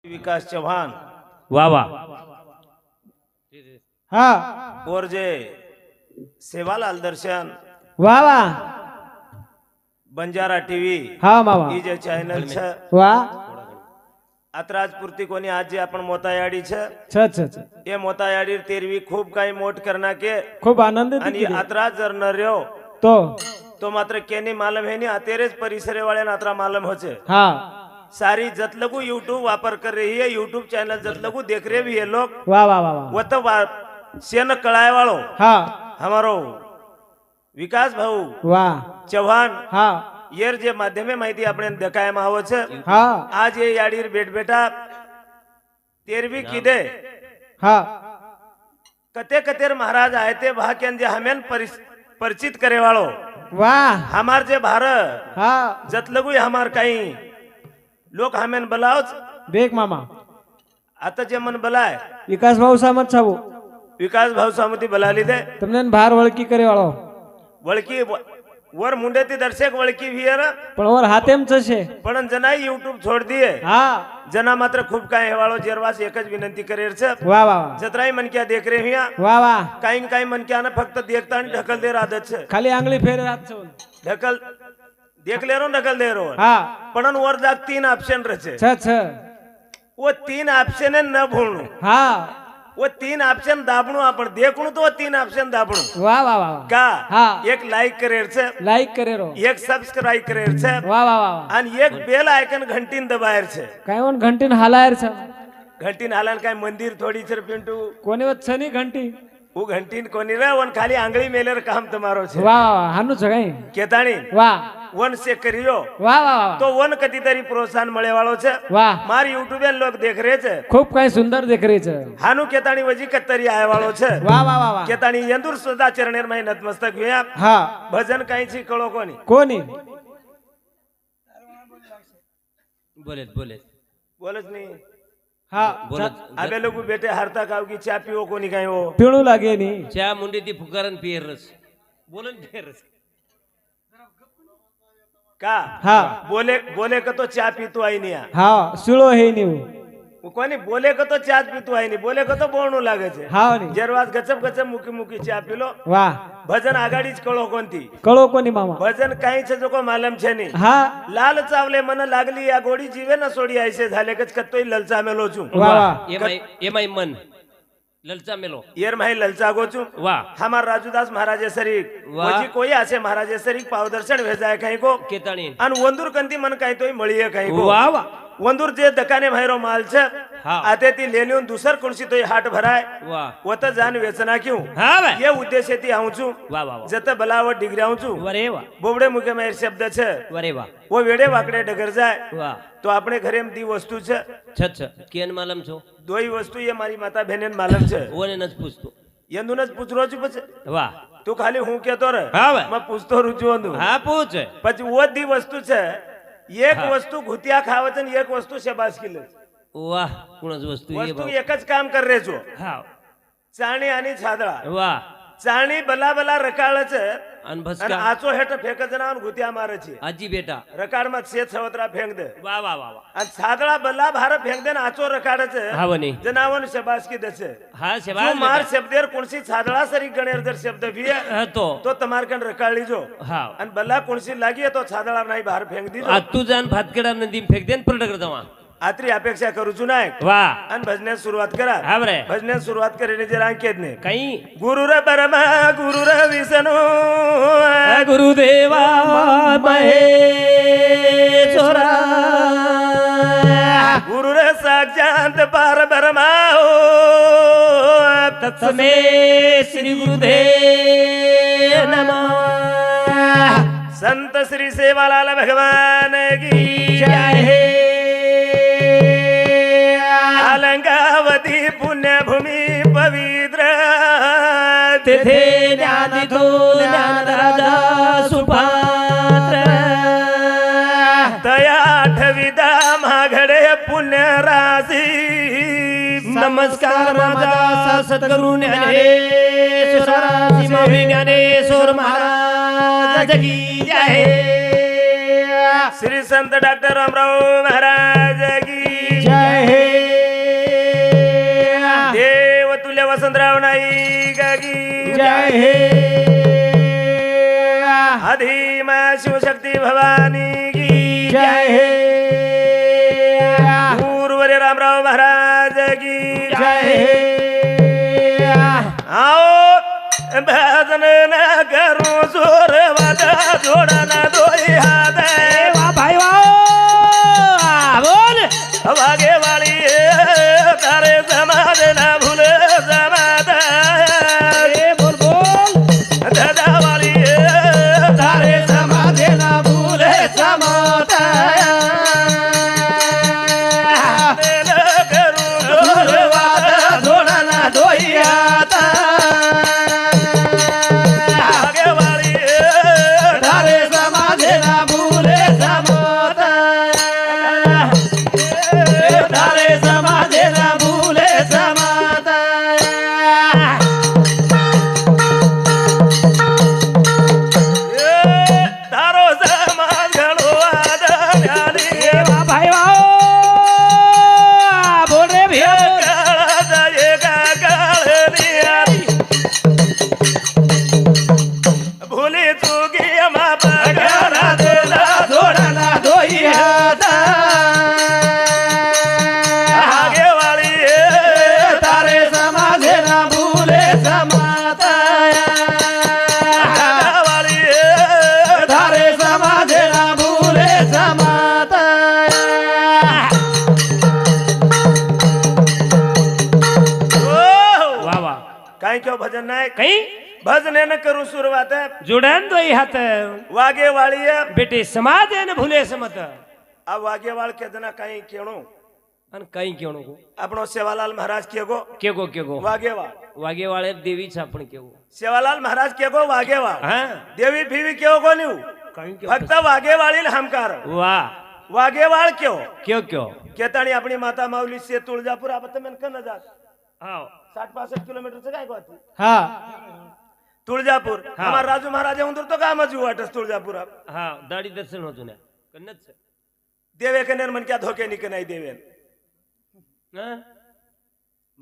विकास चौहान वाह वाह हा और जे सेवालाल दर्शन वा वा बंजारा टीव्ही हा मामा ही जे चॅनल छ वा अत्राजपुरती कोणी आज जे आपण मोतायाडी छ छ छ छ ये मोतायाडी तेरवी खूप काही मोठ करना के खूप आनंद आणि अत्राज जर न રહ્યો तो तो मात्र केनी मालम है नी अतेरेच परिसरे वाले अत्रा मालम होचे हा सारी जतलगू यूट्यूब वापर कर रही है यूट्यूब चैनल जतलगू देख रहे भी है लोग वा वा वा वा वो तो सेन कळाय वाळो हा हमारो विकास भाऊ वा चौहान हा येर जे माध्यमे माहिती आपण देखायमा आવો છે हा आज ये याडीर बेट बेटा तेरवी किदे हा कते कतेर महाराज आए ते भाक्यन जे हमेन परिचित करे वाळो वा हमार जे भारत हा जतलगू हमार काही लोक हमेन बलावच देख मामा आता जे मन बलाय विकास भाऊ सामत छाबो विकास भाऊ सामती बलाली दे તમને ભાર વળકી કરે વાળો वळकी वर मुंडेती दर्शक वळकी वियर પણ ઓર હાથેમ છે पण जना युट्यूब छोड़ दिए હા जना मात्र खूप काय हेवाळो जेरवास एकच विनंती करेर छ वा वा जत्राई मन क्या देख रहे हिया वा वा काही मन क्या ना फक्त देखता आणि ढकल दे आदत छ ખાલી આંગળી ફેરે રાત છો ढकल देख ले रो ढकल दे रो હા पण वर जाग तीन ऑप्शन रचे छ छ वो तीन ऑप्शन न भूलणू हा वो तीन ऑप्शन दाबणू आपण देखणू तो तीन ऑप्शन दाबणू वा वा वा का हा एक लाईक करेर छ લાઈક કરે રો एक सबस्क्राइब करेर छ वा वा वा आणि एक बेल आयकन घंटीन दबायर छ काय वण घंटीन हालायर छ घंटीन हालन काय मंदिर थोडी छर पिंटू કોને વત છે ની ઘંટી वो घंटीन कोणी रे वन खाली आंगળી मेलेर काम તમારો છે वा वा वा હાનું છે કઈ केताणी वा वन से करियो वा वा वा तो वन कधीतरी प्रोत्साहन મળે વાળો છે વાહ मार यूट्यूब लोग देख रहे છે खूप काही सुंदर देख रही છે हानु केताणी वजी कत्तरी आय वाळो છે वा वा वा वा केताणी यंदुर सदा चरणेर माई नतमस्तक व्या हा भजन काहीची कळो कोणी कोणी बोलेत बोलेत बोलच नाही हा बोलत आबे लोग बेटे हरता काव की चा पिओ कोणी काय हो पिणू लागे नी च्या मुंडी ती फुकारन पियरस बोलन पियरस का हा बोले बोले का तो चा पीतो आई नहीं हा शिळो हे नी वो कोणी बोले का तो चा पीतो आई नहीं बोले का तो बोलणू लागे છે हा नी जेरवास गचप गचप मुकी मुकी चा पीलो वा भजन आगाडीच कळो कोणती कळो कोणी मामा भजन काही છે जो को मालम છે नहीं हा लाल चावले मन लागली या गोडी जीवे न सोडी ऐसे झाले कच कत्तोय ललचा मेलो छू वा वा एमाई मन ललचा मेलो येर माही ललचा गोचू वाह हमार राजूदास महाराजे सरीक वाह. वजी कोई असे महाराजे सरीक पावदर्शन भेजाय काही को केताणी आणि वंदूर कंती मन काही तोय मळीये काही को वाह वाह वंदूर जे दकाने भाईरो माल छ हा. आते ती लेलियून दुसर कोणसी तोय हाट भराय वाह वत जान वेचना क्यों हा भाई ये उद्देश्य ती आऊचू वाह वाह वाह जत बलावट डिग्री आऊचू वरे वाह बोबडे मुके मेर शब्द छ वरे वाह वो वेडे वाकडे डगर जाय वाह तो આપણે ઘરે દી વસ્તુ છે छछ केन मालम छो દોઈ વસ્તુ એ મારી માતા બહેનેન માલમ છે ओने नच पूछतो યંદુન જ પૂછરો છું પછી वाह તું ખાલી હું કેતો રે હા ભાઈ. मैं પૂછતો રૂચું હતું हाँ पूछ પછી वो दी वस्तू છે एक હા. वस्तू घुतिया खावत અને एक वस्तू शेबास किले वाह कुणच वस्तू ये वस्तू भाऊ एक જ काम कर रे છો हाँ चाणी आणि छादळा वाह चाणी बला बला रकाळ છે अन અને भस्का આચો હેઠ ફેંક જના ઘુતિયા મારે છે आजी बेटा રકાળ માં છે છવતરા ફેંક દે वाह वाह वाह वाह અને છાદળા બલા ભાર ફેંક દે ને આચો રકાળ છે हाँ बनी जनावन शेबास की दे हाँ जो सेवा मार शब्देर कोणसी छादळा सरी गणेर जर शब्द भी है तो तमार कन रकाळ लीजो हाँ आणि बल्ला कोणसी लागी तो छादळा नाही बाहेर फेंक दीजो आज तू जान भातकेडा नदी फेक देन प्रडकर जावा आत्री अपेक्षा करू छु नाय वाह आणि भजण्यास सुरुवात करा हा बरे भजण्यास सुरुवात करेने जरा अंकेत ने काही गुरु र परमा गुरु र विष्णु गुरुदेवा महेश्वरा गुरु र साक्षात पार ब्रह्मा तत्समे श्री गुरुदेव नमः संत श्री सेवालाल भगवान की जय अलंकावती पुण्यभूमी पवित्र तेथे ज्ञान तो ज्ञान राजा सुपात्र तया आठविदा माघडे पुण्य राशी नमस्कार माझा सद्गुरु ज्ञानेश्वरा ज्ञानेश्वर महाराज की जय श्री संत डॉक्टर रामराव महाराज की जय हे देव तुल्य वसंतराव नाईक की जय हे अधिमा शिवशक्ती भवानी की जय हे पूर्वरे रामराव महाराज की जय हे आओ भजन न करूं जोर वादा जोड़ा ना दोई हाथ वाह भाई वाह बोल भागे वाली तारे समाज ना भूले समाज बोल बोल दादा वाली तारे समाज ना भूले समाज न करूं जोर वादा जोड़ा ना दोई हाथ भागे वाली तारे समाज ना भूले समाज तारे समाज ना भूले समाज तारो समाज घडो आदर्याली वाह भाई वाह बोल रे भैया काळाचा एका काळनियारी भुली चुकी मापा घरा देला जोड़ा ना दोई हाथ आगे वाली तारे समाज ना भूले समाज वाली तारे समाज ना भूले समाज वाह वाह काय क्यों भजन नाही कहीं भजने न करू सुरुवात जुड़न दो हाथ वागे वाली बेटे समाज है न भूले समत आ वागे वाल के जना काही केणो अन कहीं क्यों नको આપણો સેવાલાલ મહારાજ કેગો केगो વાગેવાળ वागे वाले देवी छापण केगो સેવાલાલ મહારાજ કેગો વાગેવાળ हाँ દેવી ફીવી કેવો કોન્યું कहीं क्यों ફક્ત વાગેવાળી હમકાર वाह વાગેવાળ કેવો क्यों क्यों કેતાણી આપણી માતા માઉલી से तुळजापूर आप તમે કન जात हाँ 60-65 किलोमीटर से काय गोती हाँ तुळजापूर हाँ. हमार राजू महाराज उंदर तो काम जी वाटस तुळजापूर हाँ दाढ़ी दर्शन होतो ना कन्नत से देवे के निर्मन क्या धोके निक नाही देवे हाँ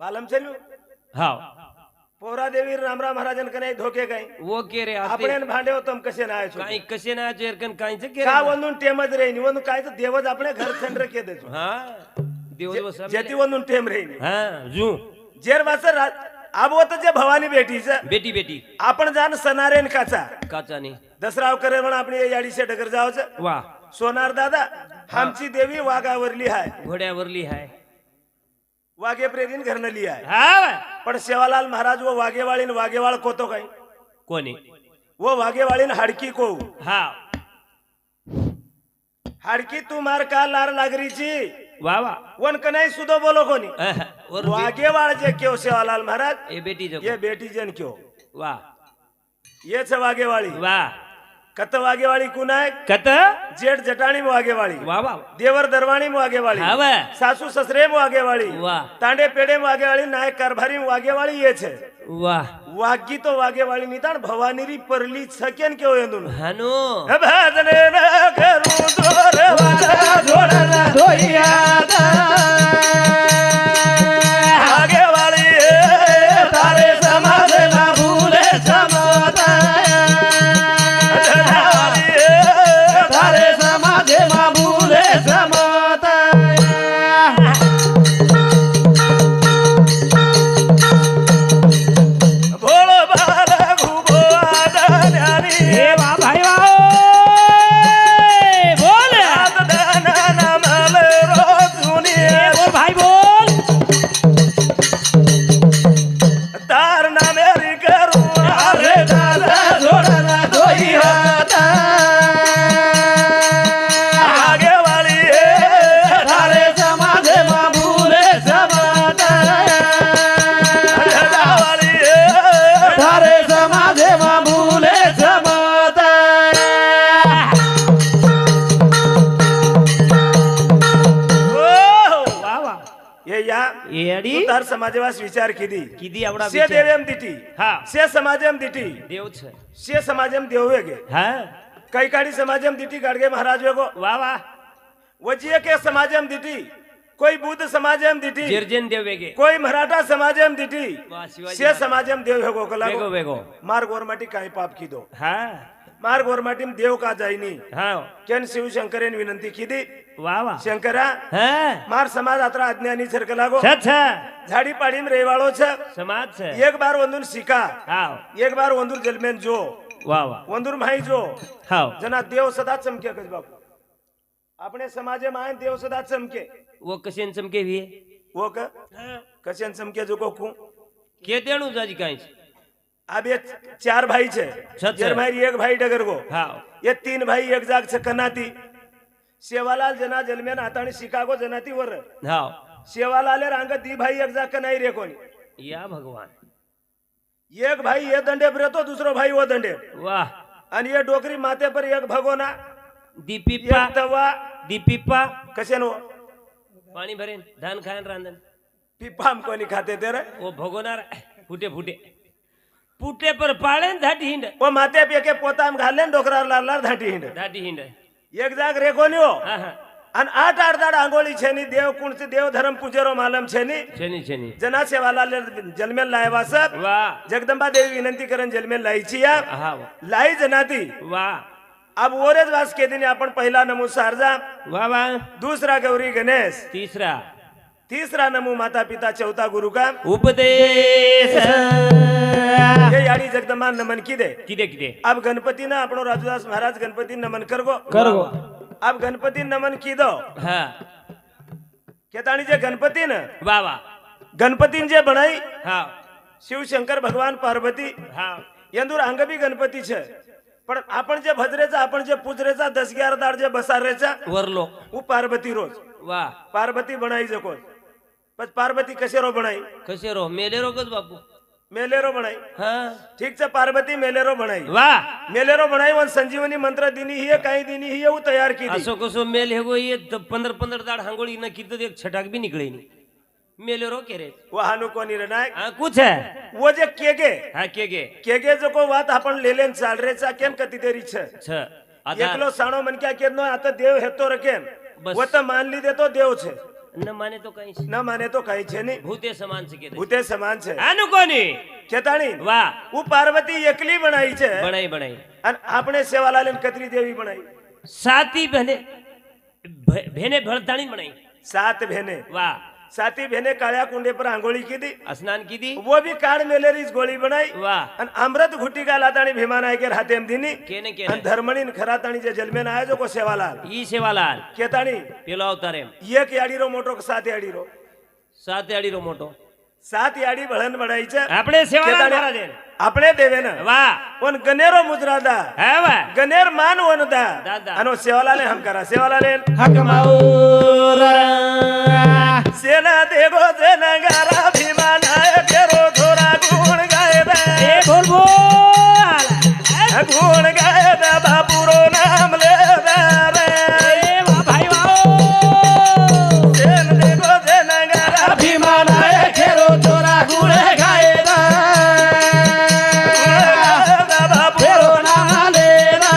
मालूम चलू हाँ पोरा देवी रामराव महाराजन के नाही धोके गई वो के रे आते आपण भांडे हो तुम कसे नाही काही कसे ना चेरकन काही से के का वंदून टेमच रही निवंदू काय तर देवच आपले घर थंड के देतो हाँ दिवस बस जेती वंदून टेम रही हाँ जू जेर वासर अब वो तो जे भवानी बेटीच बेटी बेटी आपण जाण सनारेन काचा काचा नहीं दसराव करे म्हणून आपली याडीचे डगर जावच वाह सोनार दादा आमची देवी वाघावरली आहे घोड्यावरली है वाघे प्रेरीन घरनली आहे हाँ पण सेवालाल महाराज वो वाघेवाळीन वाघेवाळ कोतो काही कोणी वो वाघेवाळीन हाडकी को हाँ हाडकी तू मार का लार लागरीची वाह वाह वन कनाई सुदो बोलो कोणी और वाघेवाळ जे क्यों सेवालाल महाराज ये बेटी जो ये बेटी जन क्यों वाह ये छ वाघेवाळी वाह कत वाघेवाळी कुण आहे कत जेठ जटाणी वाघेवाळी वाह वाह देवर दरवाणी वाघेवाळी हाँ वाह सासू ससरे वाघेवाळी वाह तांडे पेडे वाघेवाळी नायक कारभारी वाघेवाळी ये छे वाह वागी तो वाघेवाळी निताण भवानीरी परली छकेन केव येंदुन हनु भजने न करू जोर वादा जोड़ा ना दोई हाथ वाघेवाळी तारे समाज ना भूले समाज तारे समाज ना भूले समाज भोळो बाला घुबो आदान्यारी हे वाह भाई वाह बोल दाना नामल रोजुनी बोल भाई बोल तार नामेरी करू अरे दादा जोड़ा ना दोई हाथ वाघेवाळी तारे समाज ना भूले समाज वाली तारे समाज ना भूले समाज वाह वाह ये या येडी तू तार समाजवास विचार किदी किदी आवडा से देवेम दिटी हाँ से समाजम दिटी देव छ से समाजम देववेगे हाँ कई काडी समाजम दिटी गाडगे महाराज वेगो वाह वाह वजिए के समाजम दिटी કોઈ બુદ્ધ સમાજ એમ દીઠી જેરજેન દેવ વેગે કોઈ મરાઠા સમાજ એમ દીઠી વાહ શિવાજી સે સમાજ એમ દેવ હેગો વેગો કલાગો વેગો માર ગોરમાટી કાંઈ પાપ કીધો હા માર ગોરમાટી દેવ કા જાય નહીં હા કેન શિવ શંકરે વિનંતી કીધી વાહ વાહ શંકરા હા માર સમાજ આતરા અજ્ઞાની છે કલાગો છ ઝાડી પાડીમ રેવાળો છે સમાજ છે એક બાર વંદુર શીખા હાવ એક બાર વંદુર જલમેન જો વાહ વાહ વંદુર માઈ જો હાવ जना देव सदा चमके कज बापू अपने समाजे में आए देव सदा चमके वो कशेन चमके वी वो कशन चमके जो को कू के देणु जाजी काई छे अब ये चार भाई छे छे। जरमारी एक भाई डगर को हाव ये तीन भाई एक जाग छे कनाती सेवालाल जना जलमेन आताणी शिकागो जनाती वर हाव सेवालाले रांग दी भाई एक जाग कनाई रे कोनी या भगवान एक भाई ये दंडे पर तो दूसरो भाई वो दंडे वाह आणि ये डोकरी माथे पर एक भगोना दीपीपा एक तवा दीपीपा कशेन वो पाणी भरेन धान खायन रांधन पीपाम कोनी खाते तेरे वो भगोनार फुटे फुटे फुटे पर पाळे न धाटी हिंड वो माते पे के पोताम घाले डोकरा लाल धाटी हिंड धाटी हिंड एक जाग रे कोनी हो हा हा અને આઠ આઠ દાડ આંગોળી છે ની દેવ કુણ છે દેવ ધર્મ પૂજેરો માલમ છે ની छेनी छेनी जना सेवाला जलमेल लायवा सब वाह जगदंबा देवी विनंती करन जलमेल लाईची या हा लाई जनाती वाह अब ओरेज वास के दिन आपण पहिला नमू सारजा वाह वाह दूसरा गौरी गणेश तीसरा तीसरा नमू माता पिता चौथा गुरु का उपदेश ये याडी जगदंबा नमन की दे किदे किदे अब गणपति ना આપણો રાજુદાસ મહારાજ ગણપતિ નમન કરગો करगो अब गणपति नमन की दो हा केताणी जे गणपति न वाह वाह गणपति जे बनाई हा शिव शंकर भगवान पार्वती हा यंदूर अंग बी गणपती छे पण आपण जे भजरेचा आपण जे पूजरेचा 10-11 दाड जे बसारेचा वरलो वो पार्वती रोज वाह पार्वती बनाई जको पण पार्वती कशेरो बनाई कसे रो मेले रोगच बापू मेलेरो बनाई हा ठीक छे पार्वती मेलेरो बनाई वाह मेलेरो बनाई वन संजीवनी मंत्र दिनी ही काही दिनी ही वो तैयार की असो कसो मेल हेगो ये 15 दाड हांगोळी न कीधं एक छटाक भी निकळे नी मेले रो के रे वो हानु कोनी रे नाय हा कुछ है वो जे केगे हा केगे जको वात आपण लेलेन चालरेचा केन कती देरी छे छ आता एकलो साणो मन क्या केनो आता देव हेतो रकेन बस. वो तो मान ली दे तो देव छे न माने तो कहीं न माने तो काही छे नहीं भूते समान से के दे भूते समान छे आनु कोनी केताणी वाह वो पार्वती एकली बनाई छे बनाई बनाई અને આપણે સેવાલાલ કતરી દેવી બનાવી साती बहने भेने भड़ताणी बनाई सात बहने वाह साती बहने काळ्या कुंडे पर आंगोळी की दी स्नान की दी वो भी काळ मेलेरीच गोळी बनाई वाह અને अमृत घुटी गालाताणी भीमा नायकेर हातेम दिनी केने અને केने धर्मणीन खराताणी जे जलमेन आयो जो को सेवालाल ई सेवालाल केताणी पेलो अवतारे एक याडीरो मोटो કે સાત याडीरो सात याडी रो मोटो सात याडी ભળન બડાઈ છે આપણે સેવાલાલ કેતાણી महाराज આપણે દેવે ને वाह ઓન ગનેરો મુજરાદા है वाह ગનેર માન વનદા દાદા. અનો સેવાલાલે હમ કરા સેવાલાલે हक माऊरा सेना देगो सेना गारा भीमा नायक रो थोरा गुण गायदा ए बोल बोल गुण गायदा बापुरो नाम लेदा रे ए वाह भाई वाह सेना देगो सेना गारा अभिमान आहे खेरो चोरा गुण गायदा गायदा बापुरो फेरो नाम लेना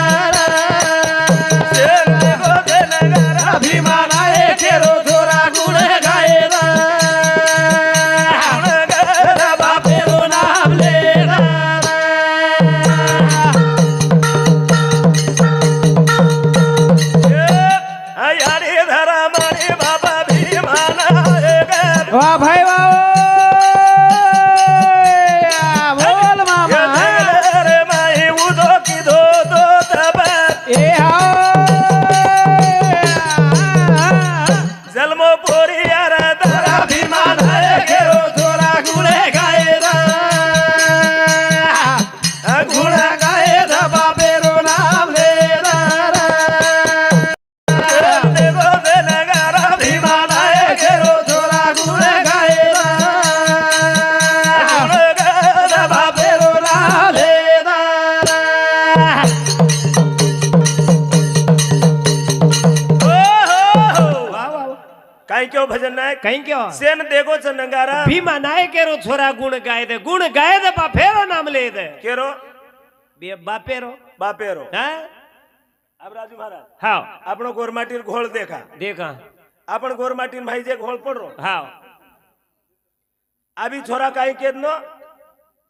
सेना देगो सेना गारा अभिमान आहे खेरो चोरा गुण गायदा गायदा फेरो नाम लेना यारी धरा मारी बाबा भीमा नायक वाह भाई वाह बोल मामा रे माई उदो की दो दो तब ए हा जन्मो पोरी यारा धरा अभिमान आहे खेरो चोरा गुण गायदा गुण गायदा बापेरो नाम लेना देगो देना गारा अभिमान आहे खेरो चोरा गुण गायदा गायदा बापेरो नाम लेना काई क्यों भजन नायक कहीं क्यों सेन देगो च नंगारा भीमा नायकेरो छोरा गुण गाय दे बाफेरो नाम ले दे केरो बे बापेरो बापेरो हाँ अब राजू महाराज हाँ આપણો ગોરમાટીર ઘોળ દેખા देखा आपण गोरमाटीन भाई जे घोळ पडरो हाव अभी छोरा काई केद नो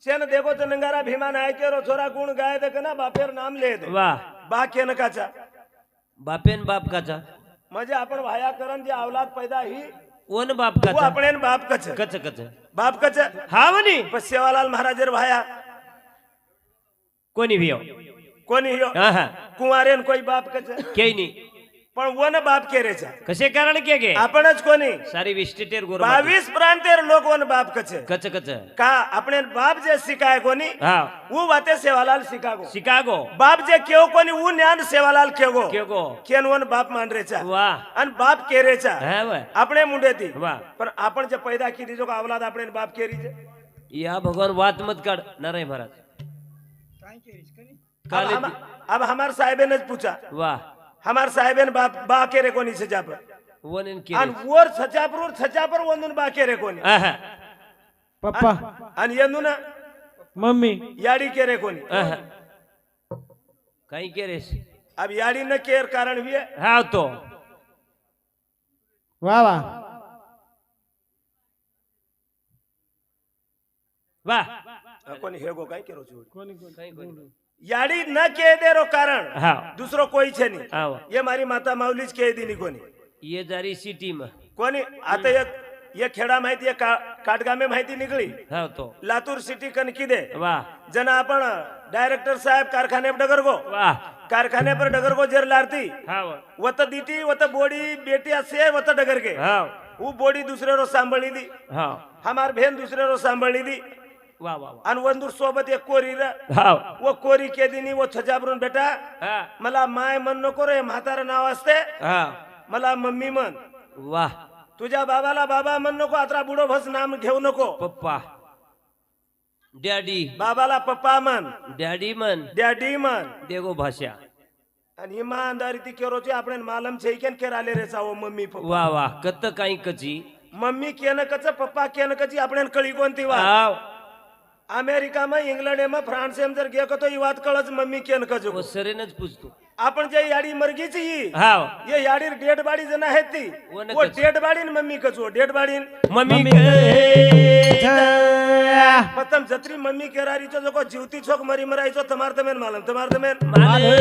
शेन देखो तो नंगारा भीमा नाय केरो छोरा गुण गाय दे कना बापेर नाम ले दे वाह बा केन काचा बापेन बाप काचा म्हणजे आपण वाया करण जे औलाद पैदा ही वन बाप वो काचा आपण बाप कच कच कच बाप कच हा म्हणी पण सेवालाल महाराजर वाया कोणी भियो कोणी ह्यो हा हा कुंवारेन कोई बाप कच केही नाही पण वन बाप केरेचा कसे कारण के गे आपणच कोणी सारी विस्टेटेर गोर 22 प्रांतेर लोक वन बाप कच कच कच का अपने बाप जे सिखाय कोणी हा वो बाते सेवालाल शिकागो शिकागो बाप जे केव कोणी वो ज्ञान सेवालाल केगो के गो केन वन बाप मांडरेचा वाह आणि बाप केरेचा हा वा આપણે મુંડેતી वाह પણ आपण જે पैदा कीधी जो औलाद આપણે बाप केरी છે या भगवान वात मत काढ नाराय महाराज काले अब हमार साहेबेने पूछा वाह हमार साहेबेन बाप बा केरे कोणी सजापर वन इन आणि के वर सचापर वंदून बा केरे कोणी आहा पप्पा आणि येंदून मम्मी याडी केरे कोणी आहा काही केरेस अब याडी न केर कारण भी हाव तो वा वा वाह कोणी हेगो काय केरो छोड काही कोणी याडी न के देरो कारण हाव दुसरो कोई छे नहीं हाव ये मारी माता माऊलीच के दिनी कोणी ये जारी सिटी में कोणी आता ये खेडा माहिती आहे काटगामे माहिती निघली हाव तो लातूर सिटी कनकी दे वाह जना आपण डायरेक्टर साहेब कारखाने पर डगर गो वाह कारखाने पर डगर गो जर लारती हाव वत दीटी वत बोडी बेटी से वत डगर के हाव वो बोडी दूसरे रो सांभाळली दी हाव हमार बहन दूसरे रो सांभाळली दी वाह वाह वाह आणि वंदूर सोबत एक कोरी र हाव वो कोरी के दिनी वो छजाबरून बेटा हा मला माय मन नको रे म्हातारा नाव असते हा मला मम्मी मन वाह तुझ्या बाबाला बाबा मन नको अत्रा बुडो भस नाम घेऊ नको पप्पा डॅडी बाबाला पप्पा मन डॅडी मन डॅडी मन देगो भाषा आणि ईमानदारी ती केरोची आपण मालम छे केन केर आले रे चावो मम्मी पप्पा वाह वाह कत काही कची मम्मी केन कच पप्पा केन कची आपण कळी कोणती वा हाव अमेरिका में इंग्लंड में फ्रांस में जर गे तो ही बात कळच मम्मी केन कच वो सरेनच पूछतो आपण जे याडी मरगीची ही हाव ये याडी डेड बाडी जण आहेत ती वो न वो कच. डेड बाडी न मम्मी कचो डेड बाडी मम्मी पतम जत्री मम्मी केरारीचो जो जीवती छोक मरी मरायचो तमार तमेन मालम तमार तमेन माले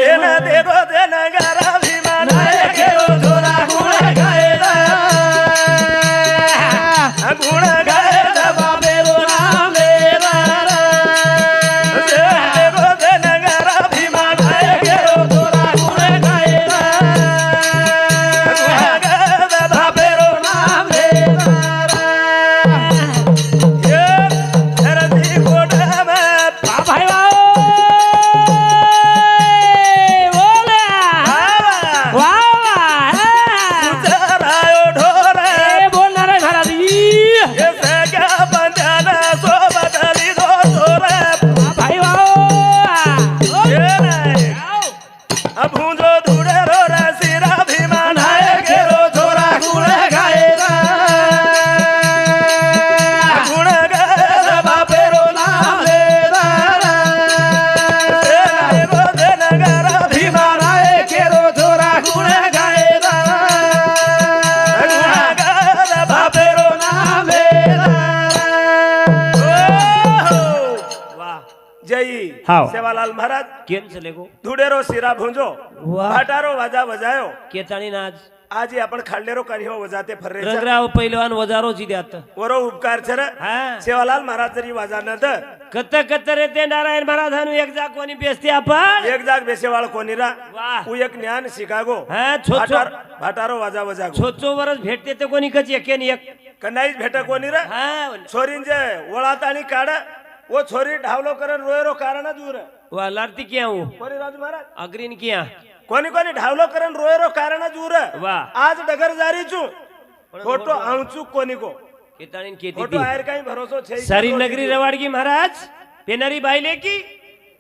सेना देगो देना गारा भीमान केरो धोरा गुण गायला गुण गायला बाबेरो नाम लेला सेना देगो देना गारा भीमान केरो धोरा गुण गायला बाबेरो नाम लेला ये धरती कोटा में भाई उतरायो ढोरा बोलणार आहे घरात ये सगळ्या बंधाना सोबत आली दो ढोरा भाई ये नाही अभुंजो धुडे रोरा सिरा भीमान आहे केरो धोरा गुण गायला गुण गायला बाबेरो नाम लेला सेना देगो देना गारा भीमान भीमानाय केरो धोरा गुण गायला गुण गायला बाबेरो नाम लेला वाह जय हाव. सेवालाल महाराज केन चले गो धुडेरो सिरा भुंजो वाह. भाटारो वाजा बजायो केताणी नाच आज ही आपण खाल्लेरो करियो वजाते फर्रेचा रंगराव पहिलवान वजारो जी द्यात वरो उपकार छर हा सेवालाल महाराज जरी वाजा न द कत कत रे ते नारायण महाराज एक जा कोणी बेसते आपण एक जाग बेसेवाळ कोणीरा वाह. उ एक ज्ञान शिकागो हा छोचो भाटारो वाजा वजागो छोचो वरच भेटते ते कोणी कच एकेन एक कनाईच भेट कोणीरा हा छोरीन जे वळात आणि काढ वो छोरी ढावलो करन रोयरो कारण दूर वा लारती क्या हूँ कोणी राजू महाराज अग्रीन किया कोणी कोणी ढावलो करन रोयरो कारण दूर वाह. आज डगर जारी चू फोटो आऊचू कोणी को केताणीन केती फोटो आयर काही भरोसो छे सारी नगरी रवाडगी महाराज पेनारी बाईले की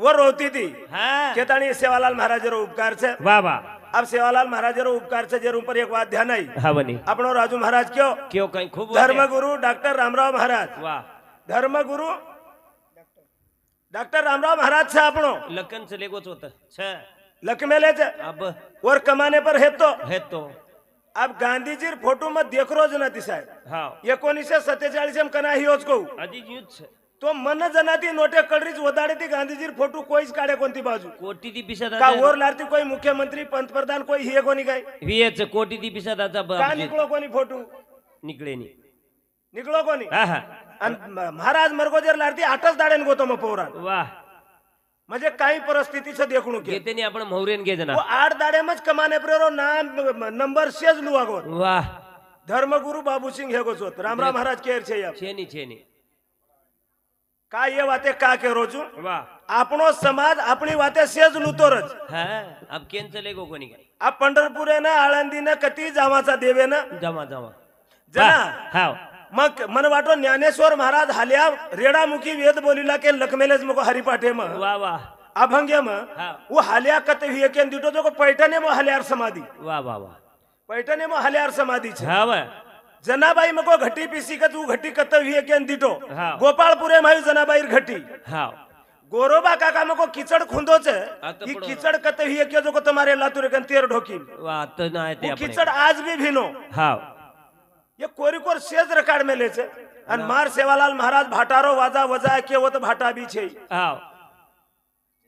वो रोती थी हाँ केताणी सेवालाल महाराज रो उपकार छे वाह वाह अब सेवालाल महाराज रो उपकार छे जेर ऊपर एक बात ध्यान आई हाँ बनी आपनो राजू महाराज क्यों क्यों कहीं खूब धर्मगुरु डॉक्टर रामराव महाराज वाह धर्मगुरु डॉक्टर रामराव महाराज छे आपनो लखन चले गोच होत छ लखमेले छे अब और कमाने पर है तो है तो अब गांधीजी फोटो में देख रो जना साहेब हा 1947 कना हियोच को अधिक युद्ध છે. तो मन जनाती नोटे कड़रीच वदाड़ी थी गांधीजी फोटो कोईच काढे कोणती बाजू कोटी दी पिसा का दादा वर लारती कोई मुख्यमंत्री पंतप्रधान कोई हिये कोणी काय वीएच कोटी दी पिसा दादा का निकलो कोणी फोटो निकळे नी निकलो कोणी हा हा अन महाराज मरगोजर लारती आठच दाडेन गोतो मग पोरान वाह म्हणजे काही परिस्थितीचं देखणू के घेते नी आपण मोहरेन घे जना वो 8 दाडेमच कमाने प्रेरो नाम नंबर शेज लुआ गो वाह धर्मगुरु बाबू सिंह हे गोचोत रामराम महाराज केर छे या छेनी का ये वाते का के रोजू वाह आपणो समाज अपनी वाते सेज लुतोरच हा अब केन चले गो कोणी काय अब पंढरपुरे ना आळंदी ना कती जावाचा देवे ना जमा जना हा मग मन वाटो ज्ञानेश्वर महाराज हाल्या रेडामुखी वेद बोलीला के लखमेलेच मको हरिपाठे म वाह वाह अभंगे म हा वो हाल्या कत हुए के दिटो जो को पैठने म हाल्यार समाधी वाह वाह वाह पैठने म हाल्यार समाधी छे हा वाह जनाबाई मको घटी पीसी कत उ घटी कत हुए के दिटो हा. गोपाळपुरे मायू जनाबाई घटी हा गोरोबा काका मको किचड़ खुंदो छे आता ई पडो. किचड़ कत हुए के जो को तुम्हारे लातुरे कन तेर ढोकी वाह तो ना आहे ते वो आपण किचड़ आज भी भिनो हा ये कोरिकोर सेज रिकॉर्ड में ले छे अन मार सेवालाल महाराज भाटारो वाजा वजा के वो तो भाटा भी छे हा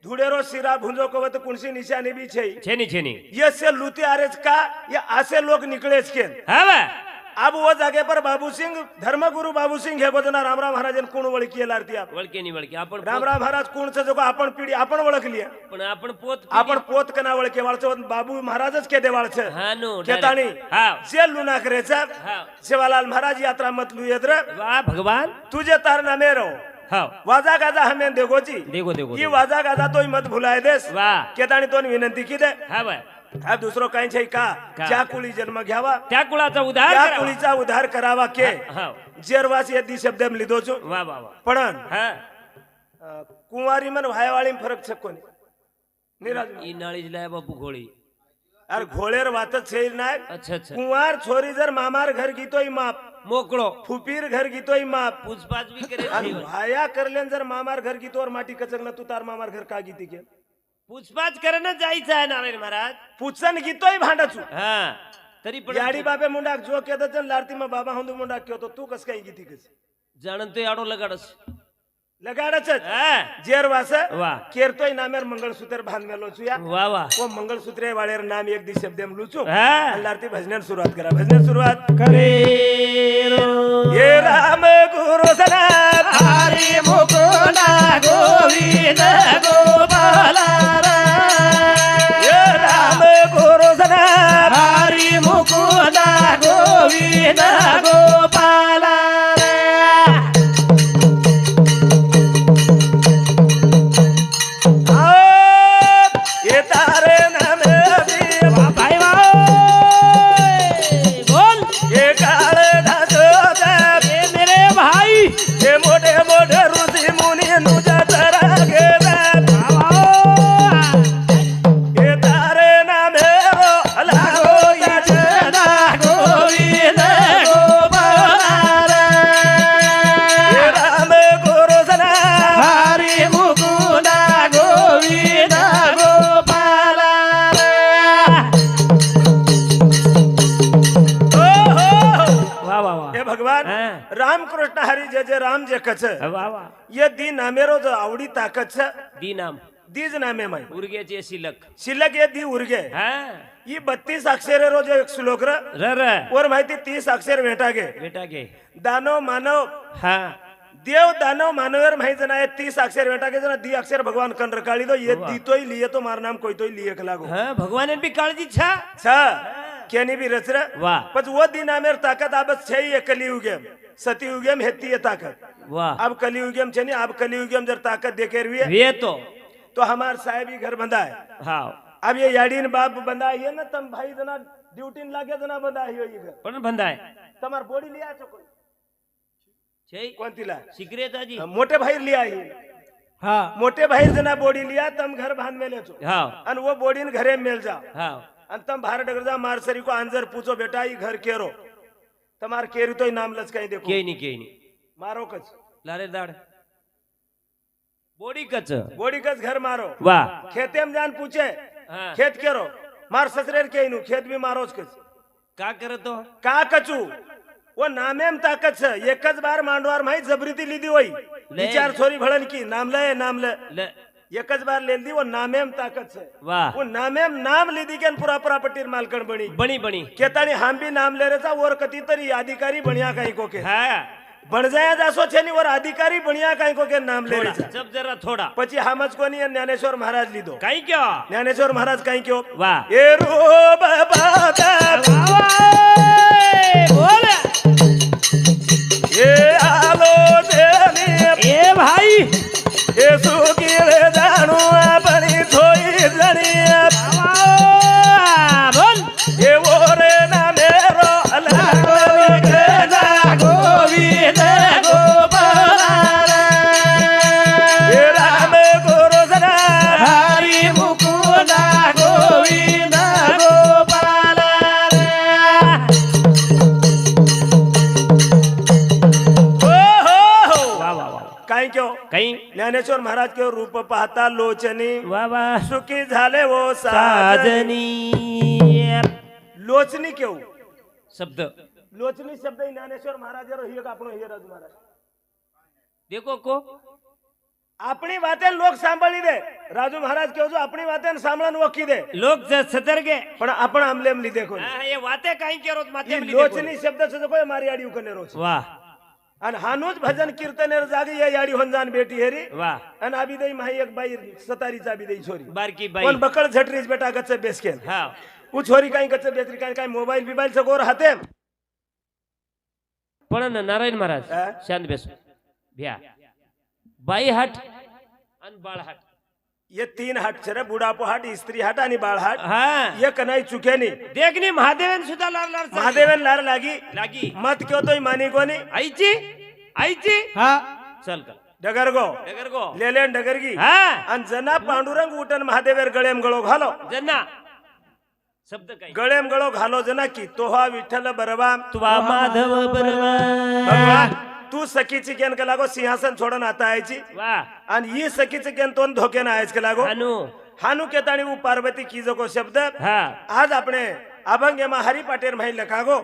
धुड़ेरो सिरा भुंजो को वो तो कुंसी निशानी भी छे छेनी ये से लुते आरेज का ये आसे लोग निकले के हा वाह अब वो जगह पर बाबू सिंह धर्मगुरु बाबू सिंह हे बजना रामराम महाराज कोण ओळखी लारती आप वळके आपण रामराम महाराज कोण से जो आपण पिढी आपण ओळखलिया पण आपण पोत आपण पोत कना ओळखे वाळचो बाबू महाराजच के देवाळ छे हा नो केताणी हा जे लुना करेचा हा सेवालाल महाराज यात्रा मत लु येद्र वाह भगवान तुझे तार ना मेरो हा वाजा गाजा हमें देखोची देखो ये वाजा गाजा तो मत भुलाए देस वाह केताणी तो विनंती की दे हा वाह अब दुसरो काही छे का ज्या कुळी जन्म घ्यावा त्या कुळाचा उद्धार त्या करावा. कुळीचा उद्धार करावा के हा जेरवास यदि शब्द लिधो छो वाह वाह वाह पण हा कुंवारी मन भायवाळी फरक छे कोणी निराज ई नाळीज लाय बापू घोळी अरे घोळेर वातच छे नाय अच्छा कुंवार छोरी जर मामार घर गीतोय माप मोकळो फुपीर घर गीतोय माप पूछपाछ भी करे आणि भाया करलेन जर मामार घर गीतोर माटी कचकला तू तार मामार घर का गीती के पूछपाछ करणं जायचं आहे नारायण महाराज पुचन गीतोय भांडाचू हा तरी पण याडी बाबे मुंडाक जो केदत लारती में बाबा हुंदू मुंडाक केतो तू कस काय गीती कस जाणन तो आडो लगाडस लगाडच हा जेरवास वाह केरतोय नामेर मंगलसूत्र बांध मेलो छुया वाह वाह वो मंगलसूत्रे वाळेर नाम एक दिस शब्द लुचू हा लारती भजनान सुरुवात करा भजनान सुरुवात करे ये राम गुरु सना हरी मुकुंदा गोविंद गोपाला ये राम गुरु सना हरी मुकुंदा गोविंद गोपाला ये तारे नाम देव भाई बोल ये काळे धाजो देव ये मेरे भाई ये मोठे मोठे ऋषी मुनी नुजा तरा गे देव ये तारे नाम लागो गोविंद गोविंद गोपाला ये राम गुरु सना हरी मुकुंदा गोविंद गोपाला वाह वाह वाह हे भगवान हा. रामकृष्ण हरी जय जय राम जे कच वाह वाह ये दी नामेरो जो आवडी ताकत छ दी नाम दीज नामे माई उर्ग्याचे शिलक शिल्लक ये दी उर्गे हा ही 32 अक्षरे रोज एक श्लोक र र वर माहिती 30 अक्षर भेटा गे बेटा घे दानव मानव हा देव दानव मानवर माहिती जना 30 अक्षर भेटा गे जना दी अक्षर भगवान कन रकाळी दो ये दीतोय लिए तो मार नाम कोई तोय लिए लागो हा भगवान बी काळजी छा छ केनी भी रचर वाह पच वो दिन आमेर ताकत आबत छै ये कलियुगेम सतयुगेम हेती ये ताकत वाह अब कलियुगेम छनी अब कलियुगेम जर ताकत देखेर हुए वे तो हमार साहेब ही घर बंधा है हा अब ये याडीन बाप बंधा है ना तम भाई जना ड्यूटी लागे जना बंधा है ये घर पण बंधाय तमार बॉडी लिया छो कोई छै कौन तिला सिक्रेताजी मोटे भाई लिया ही हाँ मोटे भाई जना बॉडी लिया तम घर बांध में ले छो हा अन वो बॉडी घरे मेल जा हा अन तम बाहर डगर जा मारसरी को अंजर पूछो बेटा ई घर केरो तमार केरी तो नाम लचकाई देखो के नी मारो कच लारे दाड बोडी कच बॉडी कच घर मारो वाह खेते में जान पूछे हा खेत केरो मार ससरेर के नु खेत भी मारोच कच का करतो का कचू वो नामेम ताकत छ एकच बार मांडवार माही जबरीती लीधी होई विचार छोरी भळन की नामले ल एकच बार ले दी वो नामेम ताकत छ वाह वो नामेम नाम लीधी के पुरा पुरा पट्टीर मालकण बणी बणी बणी केतानी हम भी नाम ले रेचा और कती तरी अधिकारी बनिया काही को के हा बन जाया जासो छेनी और अधिकारी बनिया काही को के नाम ले थोडा रेचा जब जरा थोडा પછી હામજ કોની અને જ્ઞાનેશ્વર મહારાજ લીધો काही क्यो જ્ઞાનેશ્વર મહારાજ કઈ કયો વાહ એ રો બાબા બોલે એ આલો દેની ए भाई એ સુગીર જાણો આપણી થોઈ જણી बोल એ ઓરે ના મેરો અલા ગોવિંદ ગોપાલ એ રામ ગુરુ સદા હરિ મુકુંદ ગોવિંદ ગોપાલ હો वाह वाह वाह કઈ કયો काही જ્ઞાનેશ્વર મહારાજ કેવો રૂપ પાહતા લોચની वाह वाह સુખી ઝાલે વો સાજની साजनी લોચની કેવું शब्द લોચની શબ્દ જ્ઞાનેશ્વર મહારાજ હિયક આપણો હિયરાજ મહારાજ देखो को આપણી વાતે લોક સાંભળી દે રાજુ મહારાજ કહો છો આપણી વાતે સાંભળવાનું ઓકી દે लोग सदर के પણ આપણ આમલેમ લીધે કોઈ हाँ, ये बातें कहीं करो माथे में લોચની શબ્દ છે તો કોઈ મારી આડી કનેરો છે वाह અને હાનું જ ભજન કીર્તનેર જાગી એ આડી હોંજાન બેટી हेरी वाह અને આબી દઈ માહી એક બાઈ સતારી ચાબી દઈ છોરી बारकी કોણ बाई બકળ ઝટરી જ બેટા ગચ્ચે બેસ કે हाँ હું છોરી કાઈ ગચ્ચે બેસરી કાઈ મોબાઈલ બીબાઈલ સગોર હાથે पण न नारायण महाराज हा? शांत बेसो भ्या बाई हाट आणि बाळ हाट ये तीन हाट છે રે બુડાપો હાટ સ્ત્રી હાટ અને બાળ હાટ हाँ ये कनाई चुके नहीं देखनी महादेवन सुद्धा लाल लाल साडी. महादेवन लार लागी लागी मत क्यों तो मानी कोनी आईची आईची हा चल कर डगर गो डगर गो लेलेन डगरगी हाँ आणि जना पांडुरंग उठन महादेवर गळेम गळो घालो जना शब्द काही गळेम गळो घालो जना की तोहा विठ्ठल बरवा तुवा माधव बरवा भगवान तू सखीची केन का लागो सिंहासन छोडून आता आयची वाह आणि ही सखीची केन तोन धोकेन आयच का लागो अनु हानु केताणी उ पार्वती कीजो को शब्द हाँ आज આપણે અભંગ એમાં હરી પાટેર માહી લખાગો